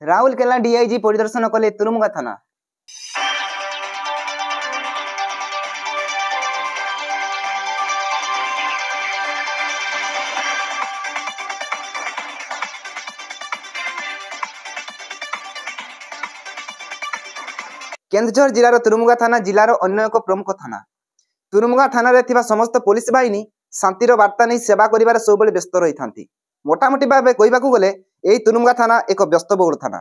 Rourkela DIG परिदर्शन कले तुरुमुगा थाना। केन्दुझर जिलार तुरुमुगा थाना जिलार अन्य एक प्रमुख थाना। तुरुमुगा थाना रे थिबा समस्त पुलिस बाहिनी शांतिर वार्ता नहीं सेवा करिवार सबले व्यस्त रही थांती। मोटामोटी भाव कहबाकू गले एही तुरुमुगा थाना एक व्यस्तबहुल थाना।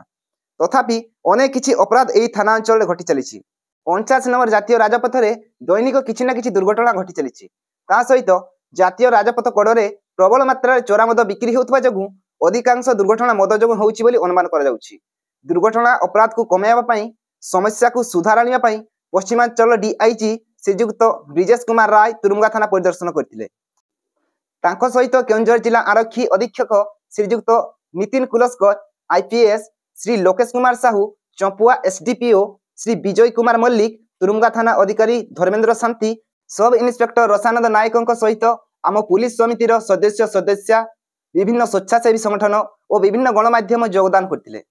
तथापि अनेक किछि अपराध एही थाना अंचल घटी चलीछि। 49 नंबर जातीय राजपथ रे दैनिक किछि ना किछि दुर्घटना घटी चलीछि। ता सहित जातीय राजपथ कड़े प्रबल मात्रा चोरा मद बिक्री होउथबा जगु अधिकांश दुर्घटना मद जगु होउछि बोली अनुमान करा जाउछि। दुर्घटना अपराध को कमाइबा पई समस्या को सुधार आनिबा पई पश्चिमांचल डीआईजी श्रीजुक्त ब्रिजेश कुमार राय तुरुमुगा थाना परिदर्शन करथिले। तांको सहित केन्दुझर जिला आरक्षी अधीक्षक श्रीजुक्त नितिन कुलस्कर, आईपीएस श्री लोकेश कुमार साहू, चंपुआ एसडीपीओ श्री विजय कुमार मल्लिक, तुरुमुगा थाना अधिकारी धर्मेंद्र शांति, सब इन्स्पेक्टर रसानंद नायक सहित आम पुलिस समितिर सदस्य विभिन्न स्वेच्छासेवी संगठन और विभिन्न गणमाध्यम योगदान करथिले।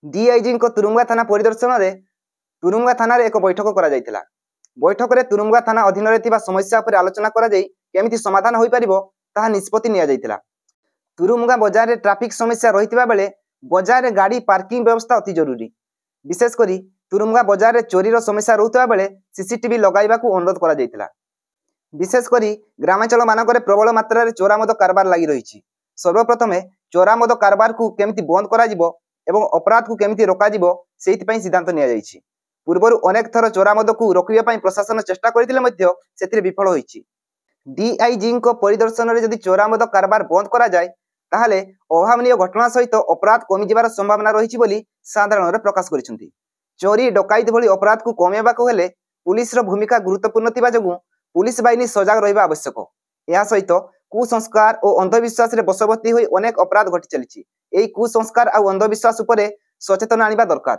डीआईजी तुरुमुगा थाना परिदर्शन में तुरुमुगा थाना एक बैठक करा जायतिला। बैठक में तुरुमुगा थाना अधीन रे थिबा समस्या पर आलोचना करा जाई केमिति समाधान होई परिबो ताहा निष्पत्ति निया जायतिला। तुरुमुगा बाजार रे ट्रैफिक समस्या रहितबा बेले बाजार रे गाड़ी पार्किंग व्यवस्था अति जरूरी। विशेष करी तुरुमुगा बाजार रे चोरीर समस्या रहुतबा बेले सीसीटीवी लगाइबाकू अनुरोध करा जायतिला। विशेष करी ग्रामांचल मानकरे प्रबल मात्रा रे चोरा मद कारबार लागि रहिछि। सर्वप्रथमे चोरा मद कारबार को केमिति बंद करा जिवो एवं अपराध को केमिति रोका जिवो सेइथि सिद्धांत निया जायछि। पूर्वरु अनेक थर चोरा मद को रोकिबा पई प्रशासन चेष्टा करथिले मध्य सेथिरे विफल होइछि। डीआईजी को परिदर्शन रे जदि चोरा मद कारबार बंद करा जाय ताहाले अभावनीय घटना सहित अपराध कमी जिबार संभावना रहिछि बोली साधारण रे प्रकाश करिसंती। चोरी डकायत भली अपराध को कमेबाको हेले पुलिस रो भूमिका गुरुत्वपूर्ण थिबा जगु पुलिस बाहिनी सजग रहिबा आवश्यक। या सहित कुसंस्कार और अंधविश्वास रे बसवर्ती होई अनेक अपराध घटी चलीछि। एई कुसंस्कार और अंधविश्वास उपरे सचेतन आनिबा दरकार।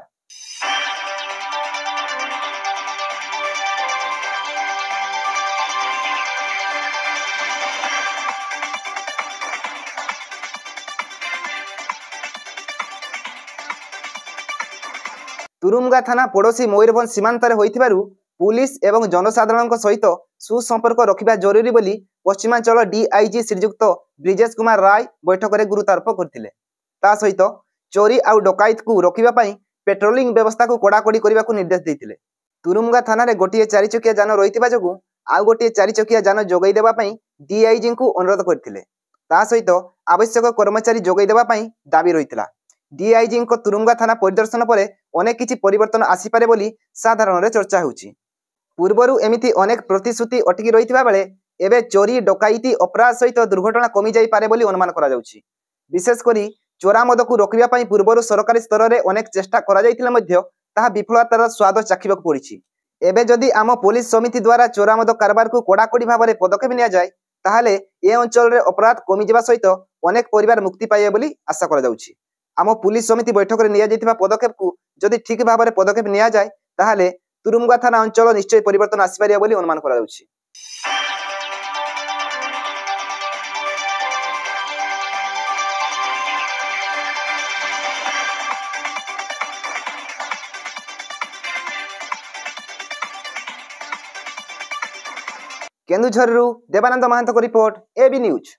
तुरुमुगा थाना पड़ोशी मयूरभंज सीमांत रे होइथिबारु पुलिस एवं जनसाधारण सहित सुसंपर्क रखिबा जरूरी बोली पश्चिमांचल डीआईजी श्रीजुक्त ब्रिजेश कुमार राय बैठक में गुरुत्वारोप करथिले। ता सहित चोरी आउ डकायत को रोकिबा पई पेट्रोलिंग व्यवस्था को कड़ाकड़ी करने को निर्देश देथिले। तुरुमुगा थाना रे गोटिए 4 चकिया जान रहितबा जगु आउ गोटिए 4 चकिया जान जोगै देबा पई डीआईजी को अनुरोध करथिले। ता सहित आवश्यक कर्मचारी जोगै देबा पई दाबी रहितला। डीआईजी को तुरुमुगा थाना परिदर्शन पर अनेक किछि परिवर्तन आसी पारे बोली साधारण रे चर्चा होउछि। पूर्वरु एमिति अनेक प्रतिश्रुति अटकी रहितबा बेले एबे चोरी डकायती अपराध सहित दुर्घटना कमी जाई पारे बोली अनुमान करा जाउछि। विशेष करी चोरा मद को रोकिबा पई पूर्वरु सरकारी स्तर रे अनेक चेष्टा करा जायतिले मध्य ताहा विफलतार स्वाद चाखिबाक पड़िछि। एबे जदि आम पुलिस समिति द्वारा चोरा मद कारबार को कड़ाकड़ी भाव में पदक्षेप निया जाय ताहाले ए अंचल रे अपराध कमी जिबा सहित अनेक परिवार मुक्ति पाइबे बोली आशा करा जाउछि। आम पुलिस समिति बैठक में निया जायतिबा पदक्षेप को जदि ठीक भाव में पदक्षेप निया जाय ताहाले तुरुमुगा थाना अंचल निश्चय परिवर्तन आसीपारिया बोली अनुमान करा जाउछि। केन्दुझरु देवानंद महांत को रिपोर्ट एबी न्यूज।